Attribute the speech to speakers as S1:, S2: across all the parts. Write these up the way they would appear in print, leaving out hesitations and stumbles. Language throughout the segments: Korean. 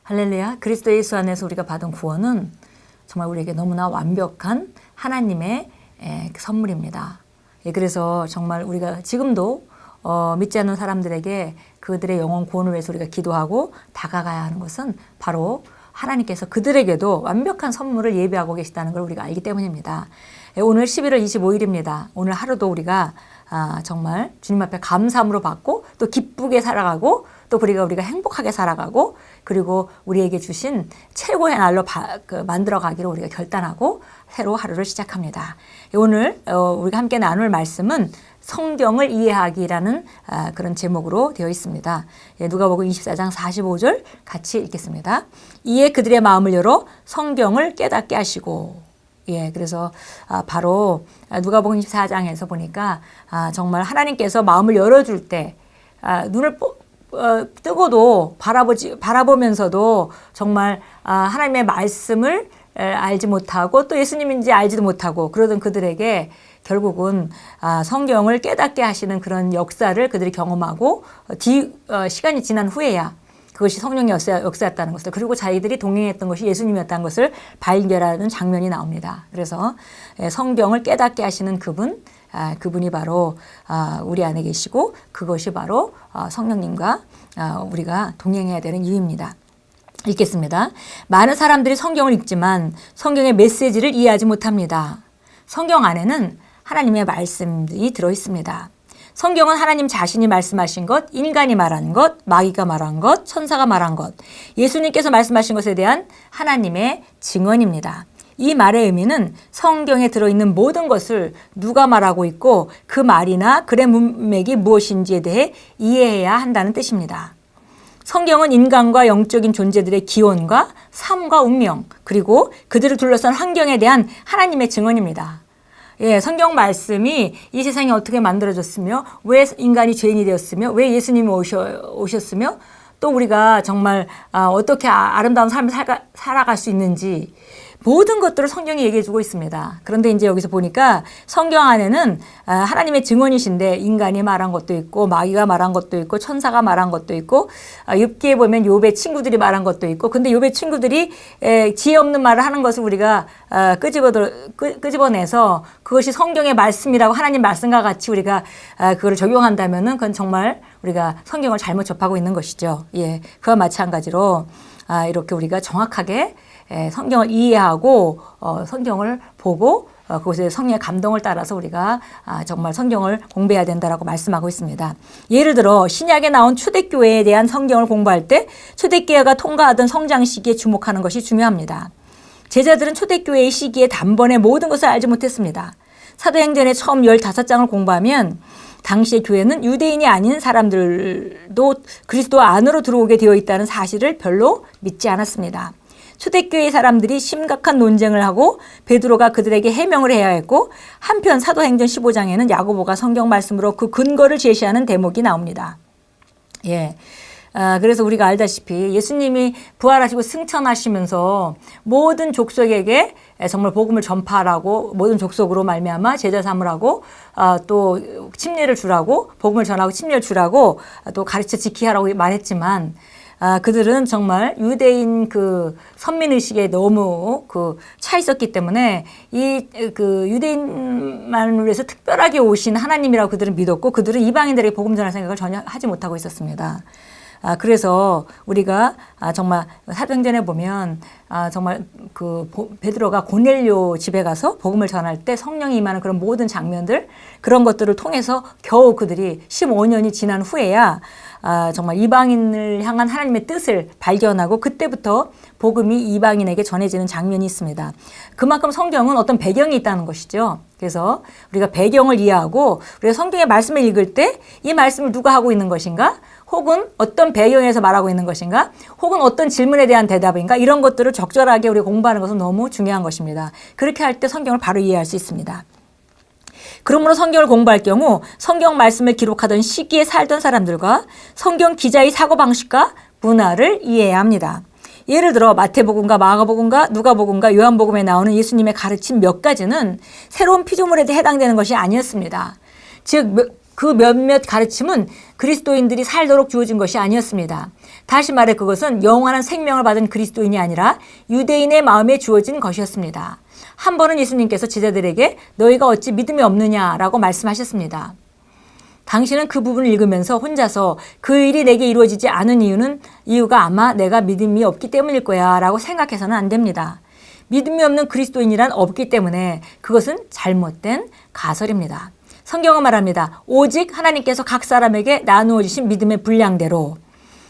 S1: 할렐루야. 그리스도 예수 안에서 우리가 받은 구원은 정말 우리에게 너무나 완벽한 하나님의 선물입니다. 그래서 정말 우리가 지금도 믿지 않는 사람들에게 그들의 영혼 구원을 위해서 우리가 기도하고 다가가야 하는 것은 바로 하나님께서 그들에게도 완벽한 선물을 예비하고 계시다는 걸 우리가 알기 때문입니다. 오늘 11월 25일입니다. 오늘 하루도 우리가 정말 주님 앞에 감사함으로 받고 또 기쁘게 살아가고 또 우리가 행복하게 살아가고 그리고 우리에게 주신 최고의 날로 만들어가기로 우리가 결단하고 새로 하루를 시작합니다. 오늘 우리가 함께 나눌 말씀은 성경을 이해하기라는 그런 제목으로 되어 있습니다. 누가복음 24장 45절 같이 읽겠습니다. 이에 그들의 마음을 열어 성경을 깨닫게 하시고 그래서 바로 누가복음 24장에서 보니까 정말 하나님께서 마음을 열어줄 때 눈을 뜨고도 바라보면서도 정말 하나님의 말씀을 알지 못하고 또 예수님인지 알지도 못하고 그러던 그들에게 결국은 성경을 깨닫게 하시는 그런 역사를 그들이 경험하고 시간이 지난 후에야 그것이 성령의 역사였다는 것을 그리고 자기들이 동행했던 것이 예수님이었다는 것을 발견하는 장면이 나옵니다. 그래서 성경을 깨닫게 하시는 그분이 바로 우리 안에 계시고 그것이 바로 성령님과 우리가 동행해야 되는 이유입니다. 읽겠습니다. 많은 사람들이 성경을 읽지만 성경의 메시지를 이해하지 못합니다. 성경 안에는 하나님의 말씀이 들어 있습니다. 성경은 하나님 자신이 말씀하신 것, 인간이 말한 것, 마귀가 말한 것, 천사가 말한 것, 예수님께서 말씀하신 것에 대한 하나님의 증언입니다. 이 말의 의미는 성경에 들어있는 모든 것을 누가 말하고 있고 그 말이나 글의 문맥이 무엇인지에 대해 이해해야 한다는 뜻입니다. 성경은 인간과 영적인 존재들의 기원과 삶과 운명 그리고 그들을 둘러싼 환경에 대한 하나님의 증언입니다. 성경 말씀이 이 세상이 어떻게 만들어졌으며 왜 인간이 죄인이 되었으며 왜 예수님이 오셨으며 또 우리가 정말 어떻게 아름다운 삶을 살아갈 수 있는지 모든 것들을 성경이 얘기해 주고 있습니다. 그런데 이제 여기서 보니까 성경 안에는 하나님의 증언이신데 인간이 말한 것도 있고 마귀가 말한 것도 있고 천사가 말한 것도 있고 욥기에 보면 욥의 친구들이 말한 것도 있고 근데 욥의 친구들이 지혜 없는 말을 하는 것을 우리가 끄집어내서 그것이 성경의 말씀이라고 하나님 말씀과 같이 우리가 그걸 적용한다면은 그건 정말 우리가 성경을 잘못 접하고 있는 것이죠. 그와 마찬가지로 이렇게 우리가 정확하게 성경을 이해하고 성경을 보고 그것에 성령의 감동을 따라서 우리가 정말 성경을 공부해야 된다라고 말씀하고 있습니다. 예를 들어 신약에 나온 초대교회에 대한 성경을 공부할 때 초대교회가 통과하던 성장 시기에 주목하는 것이 중요합니다. 제자들은 초대교회의 시기에 단번에 모든 것을 알지 못했습니다. 사도행전의 처음 15장을 공부하면 당시의 교회는 유대인이 아닌 사람들도 그리스도 안으로 들어오게 되어 있다는 사실을 별로 믿지 않았습니다. 초대교회 사람들이 심각한 논쟁을 하고 베드로가 그들에게 해명을 해야 했고 한편 사도행전 15장에는 야고보가 성경 말씀으로 그 근거를 제시하는 대목이 나옵니다. 그래서 우리가 알다시피 예수님이 부활하시고 승천하시면서 모든 족속에게 정말 복음을 전파하라고 모든 족속으로 말미암아 제자 삼으라고 또 침례를 주라고 복음을 전하고 침례를 주라고 또 가르쳐 지키라고 말했지만 그들은 정말 유대인 선민의식에 너무 차 있었기 때문에 유대인만을 위해서 특별하게 오신 하나님이라고 그들은 믿었고 그들은 이방인들에게 복음 전할 생각을 전혀 하지 못하고 있었습니다. 그래서 우리가 정말 사도행전에 보면 정말 베드로가 고넬료 집에 가서 복음을 전할 때 성령이 임하는 그런 모든 장면들 그런 것들을 통해서 겨우 그들이 15년이 지난 후에야 정말 이방인을 향한 하나님의 뜻을 발견하고 그때부터 복음이 이방인에게 전해지는 장면이 있습니다. 그만큼 성경은 어떤 배경이 있다는 것이죠. 그래서 우리가 배경을 이해하고 우리가 성경의 말씀을 읽을 때 이 말씀을 누가 하고 있는 것인가? 혹은 어떤 배경에서 말하고 있는 것인가? 혹은 어떤 질문에 대한 대답인가? 이런 것들을 적절하게 우리가 공부하는 것은 너무 중요한 것입니다. 그렇게 할 때 성경을 바로 이해할 수 있습니다. 그러므로 성경을 공부할 경우 성경 말씀을 기록하던 시기에 살던 사람들과 성경 기자의 사고방식과 문화를 이해해야 합니다. 예를 들어 마태복음과 마가복음과 누가복음과 요한복음에 나오는 예수님의 가르침 몇 가지는 새로운 피조물에 해당되는 것이 아니었습니다. 즉 그 몇몇 가르침은 그리스도인들이 살도록 주어진 것이 아니었습니다. 다시 말해 그것은 영원한 생명을 받은 그리스도인이 아니라 유대인의 마음에 주어진 것이었습니다. 한 번은 예수님께서 제자들에게 너희가 어찌 믿음이 없느냐라고 말씀하셨습니다. 당신은 그 부분을 읽으면서 혼자서 그 일이 내게 이루어지지 않은 이유가 아마 내가 믿음이 없기 때문일 거야 라고 생각해서는 안 됩니다. 믿음이 없는 그리스도인이란 없기 때문에 그것은 잘못된 가설입니다. 성경은 말합니다. 오직 하나님께서 각 사람에게 나누어 주신 믿음의 분량대로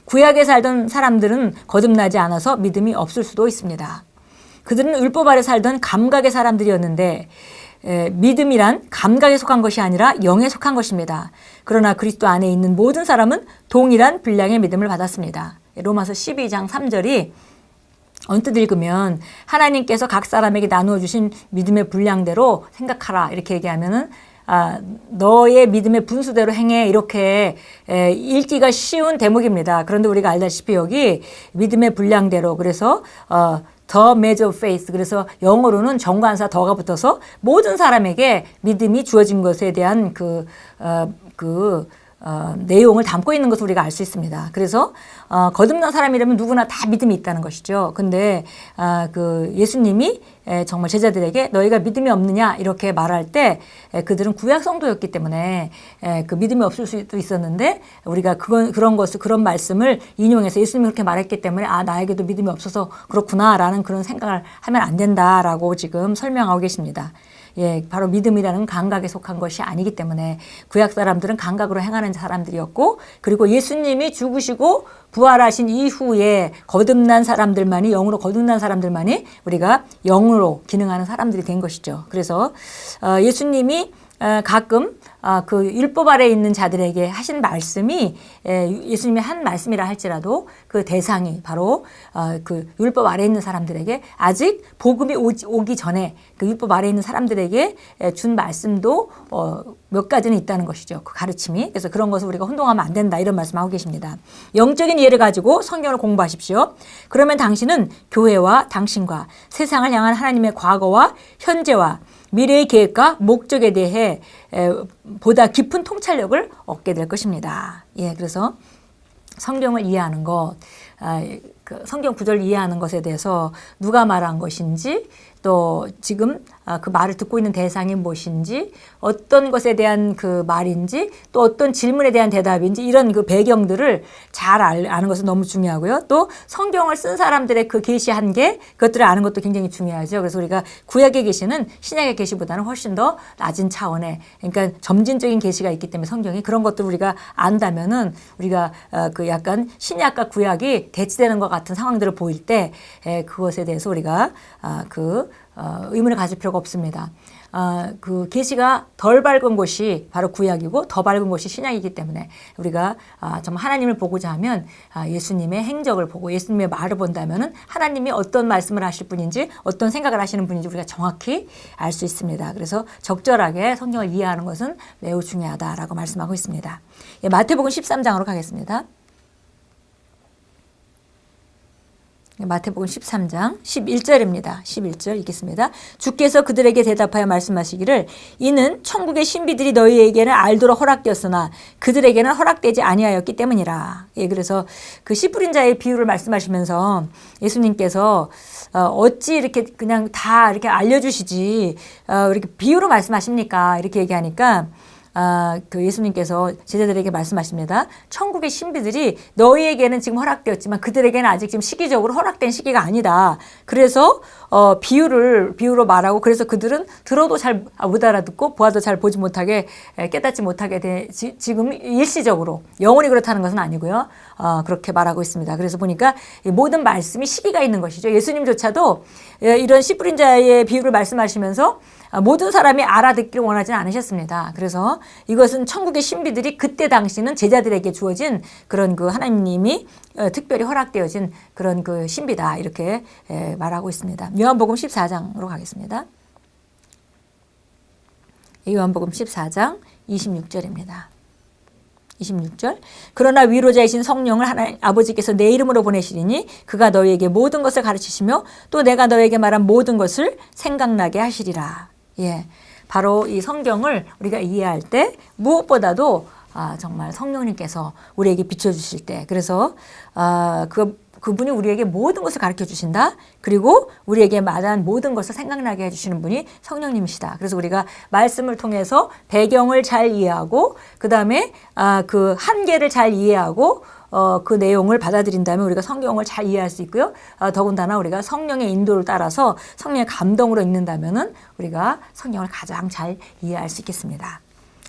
S1: 구약에 살던 사람들은 거듭나지 않아서 믿음이 없을 수도 있습니다. 그들은 율법 아래 살던 감각의 사람들이었는데 믿음이란 감각에 속한 것이 아니라 영에 속한 것입니다. 그러나 그리스도 안에 있는 모든 사람은 동일한 분량의 믿음을 받았습니다. 로마서 12장 3절이 언뜻 읽으면 하나님께서 각 사람에게 나누어 주신 믿음의 분량대로 생각하라 이렇게 얘기하면은 너의 믿음의 분수대로 행해 이렇게 읽기가 쉬운 대목입니다. 그런데 우리가 알다시피 여기 믿음의 분량대로 그래서 the measure of faith 그래서 영어로는 정관사 더가 붙어서 모든 사람에게 믿음이 주어진 것에 대한 내용을 담고 있는 것을 우리가 알 수 있습니다. 그래서 거듭난 사람이라면 누구나 다 믿음이 있다는 것이죠. 근데 예수님이 정말 제자들에게 너희가 믿음이 없느냐 이렇게 말할 때 그들은 구약 성도였기 때문에 그 믿음이 없을 수도 있었는데 우리가 그런 말씀을 인용해서 예수님이 그렇게 말했기 때문에 나에게도 믿음이 없어서 그렇구나라는 그런 생각을 하면 안 된다라고 지금 설명하고 계십니다. 예, 바로 믿음이라는 감각에 속한 것이 아니기 때문에 구약 사람들은 감각으로 행하는 사람들이었고 그리고 예수님이 죽으시고 부활하신 이후에 영으로 거듭난 사람들만이 우리가 영으로 기능하는 사람들이 된 것이죠. 그래서 예수님이 가끔 그 율법 아래에 있는 자들에게 하신 말씀이 예수님이 한 말씀이라 할지라도 그 대상이 바로 그 율법 아래에 있는 사람들에게 아직 복음이 오기 전에 그 율법 아래에 있는 사람들에게 준 말씀도 몇 가지는 있다는 것이죠. 그 가르침이. 그래서 그런 것을 우리가 혼동하면 안 된다 이런 말씀하고 계십니다. 영적인 이해를 가지고 성경을 공부하십시오. 그러면 당신은 교회와 당신과 세상을 향한 하나님의 과거와 현재와 미래의 계획과 목적에 대해 보다 깊은 통찰력을 얻게 될 것입니다. 예, 그래서 성경을 이해하는 것, 성경 구절을 이해하는 것에 대해서 누가 말한 것인지 또 지금 그 말을 듣고 있는 대상이 무엇인지 어떤 것에 대한 그 말인지 또 어떤 질문에 대한 대답인지 이런 그 배경들을 잘 아는 것은 너무 중요하고요. 또 성경을 쓴 사람들의 그 계시한 게 그것들을 아는 것도 굉장히 중요하죠. 그래서 우리가 구약의 계시는 신약의 계시보다는 훨씬 더 낮은 차원의 그러니까 점진적인 계시가 있기 때문에 성경이 그런 것들을 우리가 안다면은 우리가 그 약간 신약과 구약이 대치되는 것 같은 상황들을 보일 때 그것에 대해서 우리가 의문을 가질 필요가 없습니다. 그 계시가 덜 밝은 곳이 바로 구약이고 더 밝은 곳이 신약이기 때문에 우리가 정말 하나님을 보고자 하면 예수님의 행적을 보고 예수님의 말을 본다면은 하나님이 어떤 말씀을 하실 분인지 어떤 생각을 하시는 분인지 우리가 정확히 알 수 있습니다. 그래서 적절하게 성경을 이해하는 것은 매우 중요하다라고 말씀하고 있습니다. 예, 마태복음 13장으로 가겠습니다. 마태복음 13장 11절입니다. 11절 읽겠습니다. 주께서 그들에게 대답하여 말씀하시기를 이는 천국의 신비들이 너희에게는 알도록 허락되었으나 그들에게는 허락되지 아니하였기 때문이라. 예, 그래서 그 씨 뿌린 자의 비유를 말씀하시면서 예수님께서 어찌 이렇게 그냥 다 이렇게 알려주시지 이렇게 비유로 말씀하십니까? 이렇게 얘기하니까 그 예수님께서 제자들에게 말씀하십니다. 천국의 신비들이 너희에게는 지금 허락되었지만 그들에게는 아직 지금 시기적으로 허락된 시기가 아니다. 그래서 비유로 말하고 그래서 그들은 들어도 잘 못 알아듣고 보아도 잘 보지 못하게 깨닫지 못하게 지금 일시적으로 영원히 그렇다는 것은 아니고요. 그렇게 말하고 있습니다. 그래서 보니까 모든 말씀이 시기가 있는 것이죠. 예수님조차도 이런 씨 뿌린 자의 비유를 말씀하시면서 모든 사람이 알아듣기를 원하지는 않으셨습니다. 그래서 이것은 천국의 신비들이 그때 당시는 제자들에게 주어진 그런 그 하나님이 특별히 허락되어진 그런 그 신비다 이렇게 말하고 있습니다. 요한복음 14장으로 가겠습니다. 요한복음 14장 26절입니다. 26절 그러나 위로자이신 성령을 하나님 아버지께서 내 이름으로 보내시리니 그가 너희에게 모든 것을 가르치시며 또 내가 너희에게 말한 모든 것을 생각나게 하시리라. 예, 바로 이 성경을 우리가 이해할 때 무엇보다도 정말 성령님께서 우리에게 비춰주실 때, 그래서 그분이 우리에게 모든 것을 가르쳐 주신다. 그리고 우리에게 마다한 모든 것을 생각나게 해주시는 분이 성령님이시다. 그래서 우리가 말씀을 통해서 배경을 잘 이해하고 그 다음에 그 한계를 잘 이해하고 그 내용을 받아들인다면 우리가 성경을 잘 이해할 수 있고요. 더군다나 우리가 성령의 인도를 따라서 성령의 감동으로 읽는다면은 우리가 성경을 가장 잘 이해할 수 있겠습니다.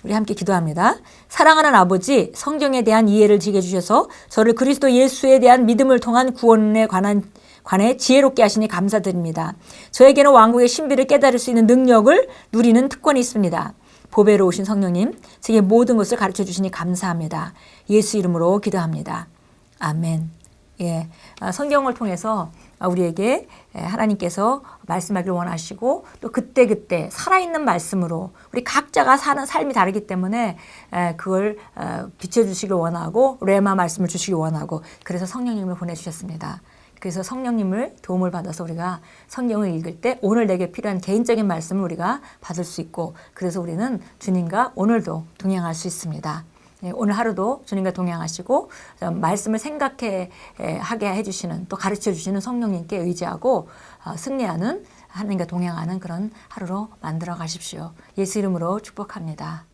S1: 우리 함께 기도합니다. 사랑하는 아버지, 성경에 대한 이해를 지게 주셔서 저를 그리스도 예수에 대한 믿음을 통한 구원에 관해 지혜롭게 하시니 감사드립니다. 저에게는 왕국의 신비를 깨달을 수 있는 능력을 누리는 특권이 있습니다. 보배로 오신 성령님, 제게 모든 것을 가르쳐 주시니 감사합니다. 예수 이름으로 기도합니다. 아멘. 예, 성경을 통해서 우리에게 하나님께서 말씀하기를 원하시고 또 그때그때 살아있는 말씀으로 우리 각자가 사는 삶이 다르기 때문에 그걸 비춰주시길 원하고 레마 말씀을 주시길 원하고 그래서 성령님을 보내주셨습니다. 그래서 성령님을 도움을 받아서 우리가 성경을 읽을 때 오늘 내게 필요한 개인적인 말씀을 우리가 받을 수 있고 그래서 우리는 주님과 오늘도 동행할 수 있습니다. 오늘 하루도 주님과 동행하시고 말씀을 생각하게 해주시는 또 가르쳐 주시는 성령님께 의지하고 승리하는 하나님과 동행하는 그런 하루로 만들어 가십시오. 예수 이름으로 축복합니다.